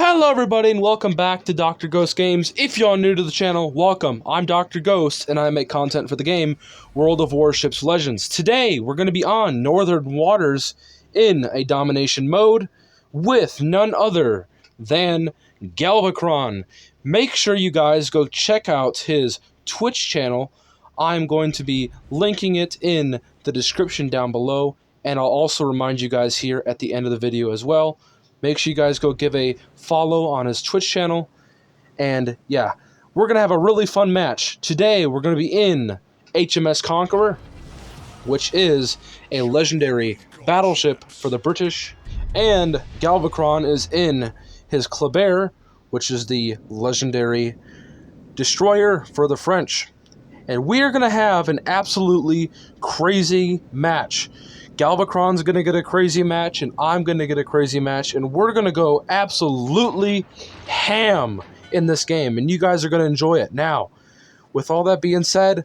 Hello everybody and welcome back to Dr. Ghost Games. If y'all new to the channel, welcome. I'm Dr. Ghost and I make content for the game World of Warships Legends. Today we're going to be on Northern Waters in a domination mode with none other than Galvacron. Make sure you guys go check out his Twitch channel. I'm going to be linking it in the description down below, and I'll also remind you guys here at the end of the video as well. Make sure you guys go give a follow on his Twitch channel. And yeah, we're going to have a really fun match. Today, we're going to be in HMS Conqueror, which is a legendary battleship for the British. And Galvacron is in his Conqueror, which is the legendary destroyer for the French. And we are going to have an absolutely crazy match. Galvacron's going to get a crazy match, and I'm going to get a crazy match, and we're going to go absolutely ham in this game, and you guys are going to enjoy it. Now, with all that being said,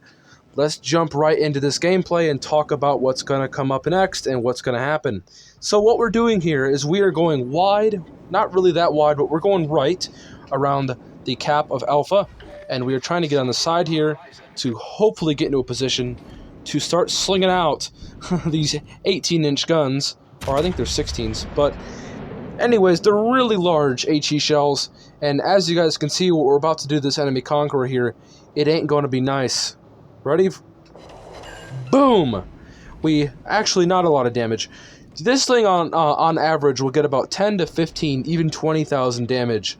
let's jump right into this gameplay and talk about what's going to come up next and what's going to happen. So what we're doing here is we are going wide, not really that wide, but we're going right around the cap of Alpha, and we are trying to get on the side here to hopefully get into a position to start slinging out these 18-inch guns, or I think they're 16s, but anyways, they're really large HE shells, and as you guys can see, what we're about to do to this enemy Conqueror here, it ain't going to be nice. Ready? Boom! We actually not a lot of damage. This thing on average will get about 10 to 15, even 20,000 damage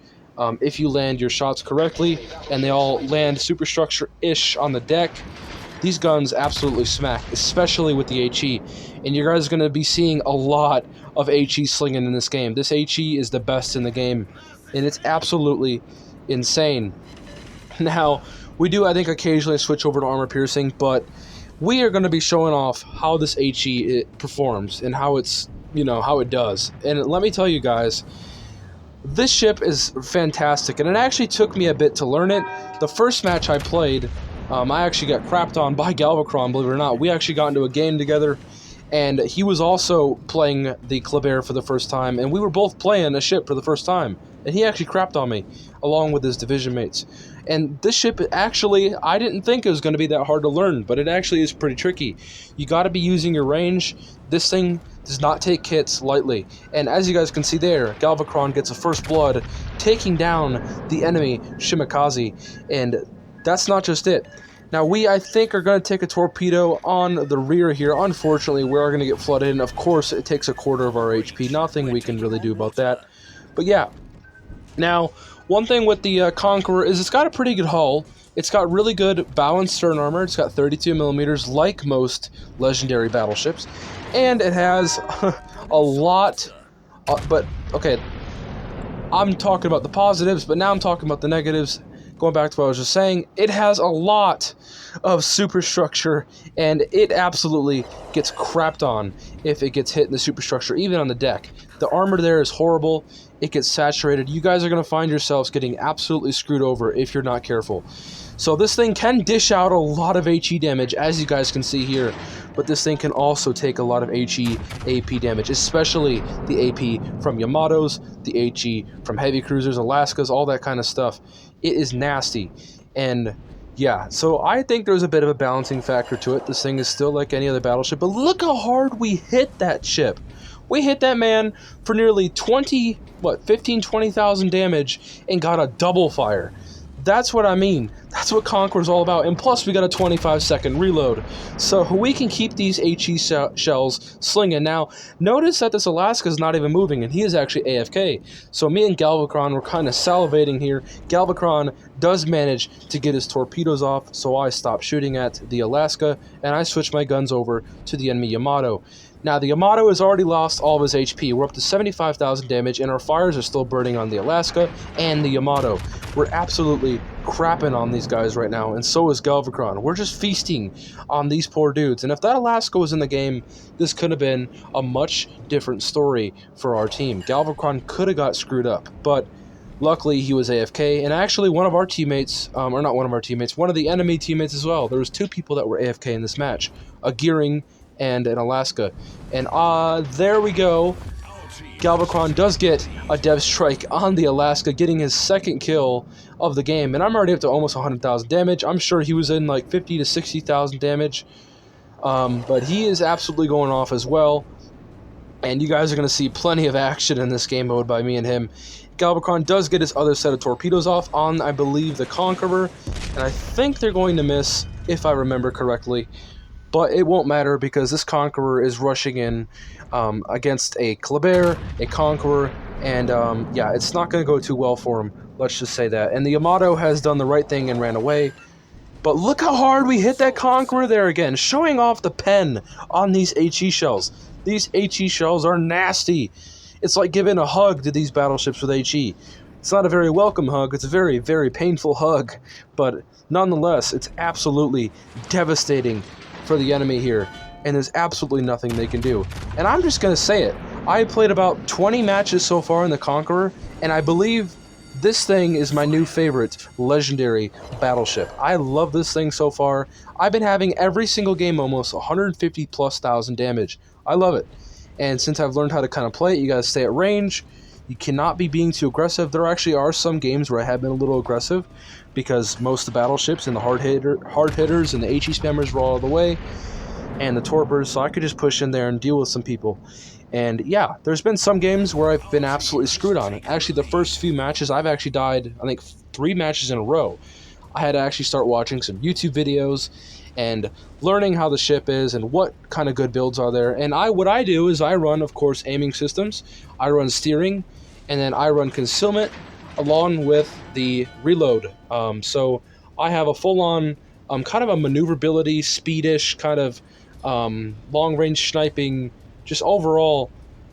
if you land your shots correctly, and they all land superstructure-ish on the deck. These guns absolutely smack, especially with the HE, and you guys are going to be seeing a lot of HE slinging in this game. This HE is the best in the game, and it's absolutely insane. Now, we do, I think, occasionally switch over to armor piercing, but we are going to be showing off how this HE performs and how it's, how it does. And let me tell you guys, this ship is fantastic, and it actually took me a bit to learn it. The first match I played, I actually got crapped on by Galvacron, believe it or not. We actually got into a game together, and he was also playing the Conqueror for the first time, and we were both playing a ship for the first time, and he actually crapped on me, along with his division mates. And this ship, actually, I didn't think it was going to be that hard to learn, but it actually is pretty tricky. You got to be using your range. This thing does not take hits lightly, and as you guys can see there, Galvacron gets a first blood, taking down the enemy Shimakaze, and that's not just it. Now I think, are going to take a torpedo on the rear here. Unfortunately, we are going to get flooded, and of course, it takes a quarter of our HP. Nothing we can really do about that. But yeah. Now, one thing with the Conqueror is it's got a pretty good hull. It's got really good bow and stern armor. It's got 32 millimeters, like most legendary battleships. And it has a lot, but okay, I'm talking about the positives, but now I'm talking about the negatives. Going back to what I was just saying, it has a lot of superstructure, and it absolutely gets crapped on if it gets hit in the superstructure, even on the deck. The armor there is horrible. It gets saturated. You guys are going to find yourselves getting absolutely screwed over if you're not careful. So this thing can dish out a lot of HE damage, as you guys can see here, but this thing can also take a lot of HE AP damage, especially the AP from Yamatos, the HE from heavy cruisers, Alaskas, all that kind of stuff. It is nasty, and yeah, so I think there's a bit of a balancing factor to it. This thing is still like any other battleship, but look how hard we hit that ship. We hit that man for nearly 20,000 damage and got a double fire. That's what I mean. That's what Conqueror's all about. And plus, we got a 25-second reload. So we can keep these HE shells slinging. Now, notice that this Alaska is not even moving, and he is actually AFK. So me and Galvacron were kind of salivating here. Galvacron does manage to get his torpedoes off, so I stop shooting at the Alaska, and I switch my guns over to the enemy Yamato. Now, the Yamato has already lost all of his HP. We're up to 75,000 damage, and our fires are still burning on the Alaska and the Yamato. We're absolutely crapping on these guys right now, and so is Galvacron. We're just feasting on these poor dudes, and if that Alaska was in the game, this could have been a much different story for our team. Galvacron could have got screwed up, but luckily he was AFK, and actually one of our teammates, or not one of our teammates, one of the enemy teammates as well. There was two people that were AFK in this match, a Gearing and an Alaska. And there we go. Galvacron does get a dev strike on the Alaska, getting his second kill of the game, and I'm already up to almost 100,000 damage. I'm sure he was in like 50 to 60,000 damage, but he is absolutely going off as well, and you guys are going to see plenty of action in this game mode by me and him. Galvacron does get his other set of torpedoes off on, I believe, the Conqueror, and I think they're going to miss, if I remember correctly. But it won't matter because this Conqueror is rushing in against a Kleber, a Conqueror, and yeah, it's not going to go too well for him. Let's just say that. And the Yamato has done the right thing and ran away. But look how hard we hit that Conqueror there again, showing off the pen on these HE shells. These HE shells are nasty. It's like giving a hug to these battleships with HE. It's not a very welcome hug, it's a very, very painful hug. But nonetheless, it's absolutely devastating for the enemy here, and there's absolutely nothing they can do. And I'm just gonna say it, I played about 20 matches so far in the Conqueror, and I believe this thing is my new favorite legendary battleship. I love this thing so far. I've been having every single game almost 150 plus thousand damage. I love it. And since I've learned how to kind of play it, you gotta stay at range. You cannot be being too aggressive. There actually are some games where I have been a little aggressive because most of the battleships and the hard hitters and the HE spammers were all the way, and the torpors, so I could just push in there and deal with some people. And yeah, there's been some games where I've been absolutely screwed on it. Actually, the first few matches, I've actually died, I think, 3 matches in a row. I had to actually start watching some YouTube videos and learning how the ship is and what kind of good builds are there. And what I do is I run, of course, aiming systems, I run steering, and then I run concealment along with the reload. So I have a full-on kind of a maneuverability, speedish kind of long-range sniping, just overall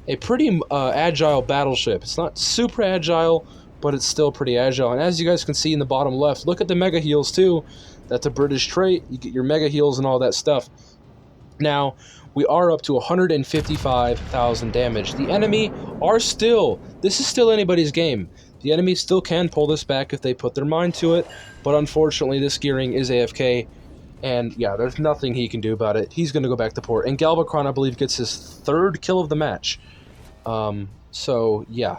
a pretty agile battleship. It's not super agile, but it's still pretty agile. And as you guys can see in the bottom left, look at the mega heals too. That's a British trait. You get your mega heals and all that stuff. Now, we are up to 155,000 damage. The enemy are still, this is still anybody's game. The enemy still can pull this back if they put their mind to it, but unfortunately this gearing is AFK, and yeah, there's nothing he can do about it. He's going to go back to port, and Galvacron, I believe, gets his 3rd kill of the match. So yeah,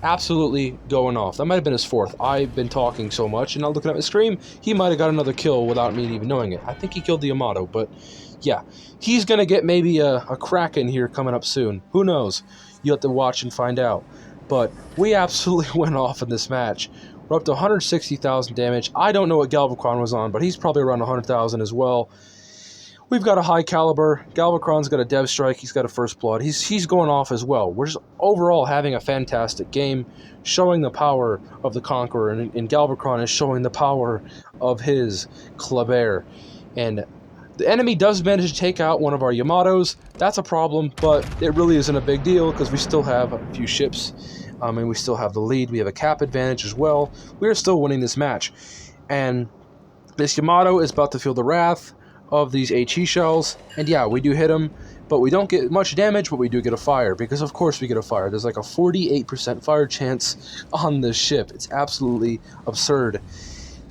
absolutely going off. That might have been his 4th. I've been talking so much and not looking at my screen, he might have got another kill without me even knowing it. I think he killed the Yamato, but yeah, he's going to get maybe a Kraken here coming up soon. Who knows? You'll have to watch and find out. But we absolutely went off in this match. We're up to 160,000 damage. I don't know what Galvacron was on, but he's probably around 100,000 as well. We've got a high caliber. Galvacron's got a dev strike. He's got a first blood. He's going off as well. We're just overall having a fantastic game, showing the power of the Conqueror, and Galvacron is showing the power of his Kleber. And the enemy does manage to take out one of our Yamatos. That's a problem, but it really isn't a big deal because we still have a few ships, and we still have the lead. We have a cap advantage as well. We are still winning this match. And this Yamato is about to feel the wrath of these HE shells. And yeah, we do hit him, but we don't get much damage, but we do get a fire, because of course we get a fire. There's like a 48% fire chance on this ship. It's absolutely absurd.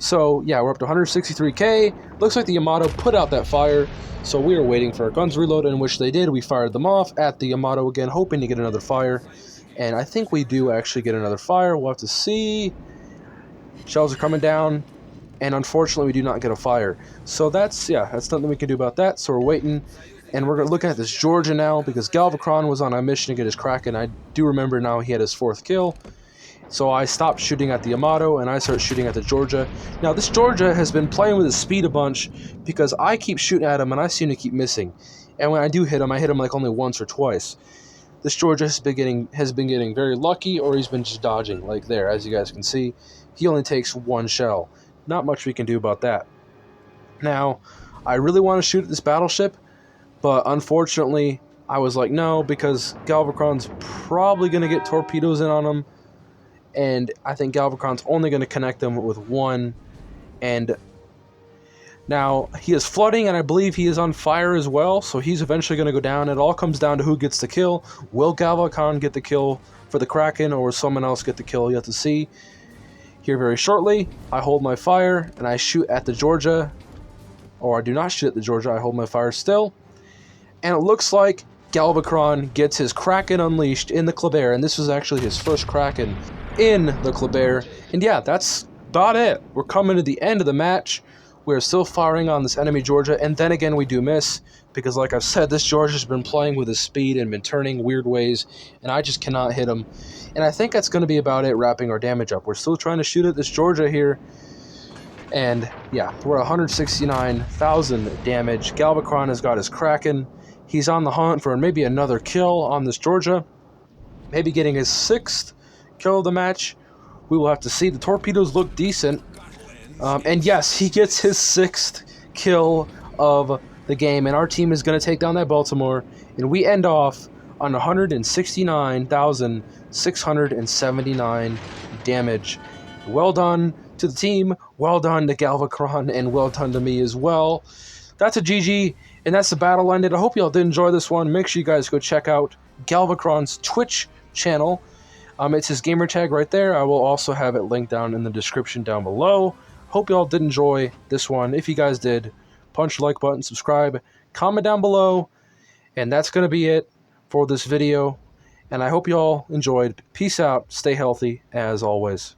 So yeah, we're up to 163k. Looks like the Yamato put out that fire, so we are waiting for our guns to reload, in which they did. We fired them off at the Yamato again, hoping to get another fire. And I think we do actually get another fire. We'll have to see. Shells are coming down, and unfortunately we do not get a fire. So that's nothing we can do about that. So we're waiting, and we're looking at this Georgia now, because Galvacron was on a mission to get his Kraken. I do remember now he had his 4th kill. So I stopped shooting at the Yamato, and I started shooting at the Georgia. Now this Georgia has been playing with his speed a bunch, because I keep shooting at him and I seem to keep missing. And when I do hit him, I hit him like only once or twice. This Georgia has been getting very lucky, or he's been just dodging, like there, as you guys can see. He only takes 1 shell. Not much we can do about that. Now, I really want to shoot at this battleship, but unfortunately, I was like, no, because Galvacron's probably going to get torpedoes in on him, and I think Galvacron's only going to connect them with 1, and now he is flooding, and I believe he is on fire as well, so he's eventually going to go down. It all comes down to who gets the kill. Will Galvacron get the kill for the Kraken, or will someone else get the kill? You have to see here very shortly. I hold my fire, and I shoot at the Georgia, or I do not shoot at the Georgia, I hold my fire still, and it looks like Galvacron gets his Kraken unleashed in the Kleber, and this was actually his first Kraken in the Kleber. And yeah, that's about it. We're coming to the end of the match. We're still firing on this enemy Georgia, and then again we do miss, because like I've said, this Georgia's been playing with his speed and been turning weird ways, and I just cannot hit him. And I think that's going to be about it, wrapping our damage up. We're still trying to shoot at this Georgia here, and yeah, we're 169,000 damage. Galvacron has got his Kraken. He's on the hunt for maybe another kill on this Georgia, maybe getting his 6th kill of the match. We will have to see. The torpedoes look decent. And yes, he gets his 6th kill of the game, and our team is going to take down that Baltimore, and we end off on 169,679 damage. Well done to the team, well done to Galvacron, and well done to me as well. That's a GG, and that's the battle ended. I hope y'all did enjoy this one. Make sure you guys go check out Galvacron's Twitch channel. It's his gamer tag right there. I will also have it linked down in the description down below. Hope y'all did enjoy this one. If you guys did, punch the like button, subscribe, comment down below, and that's going to be it for this video. And I hope y'all enjoyed. Peace out. Stay healthy, as always.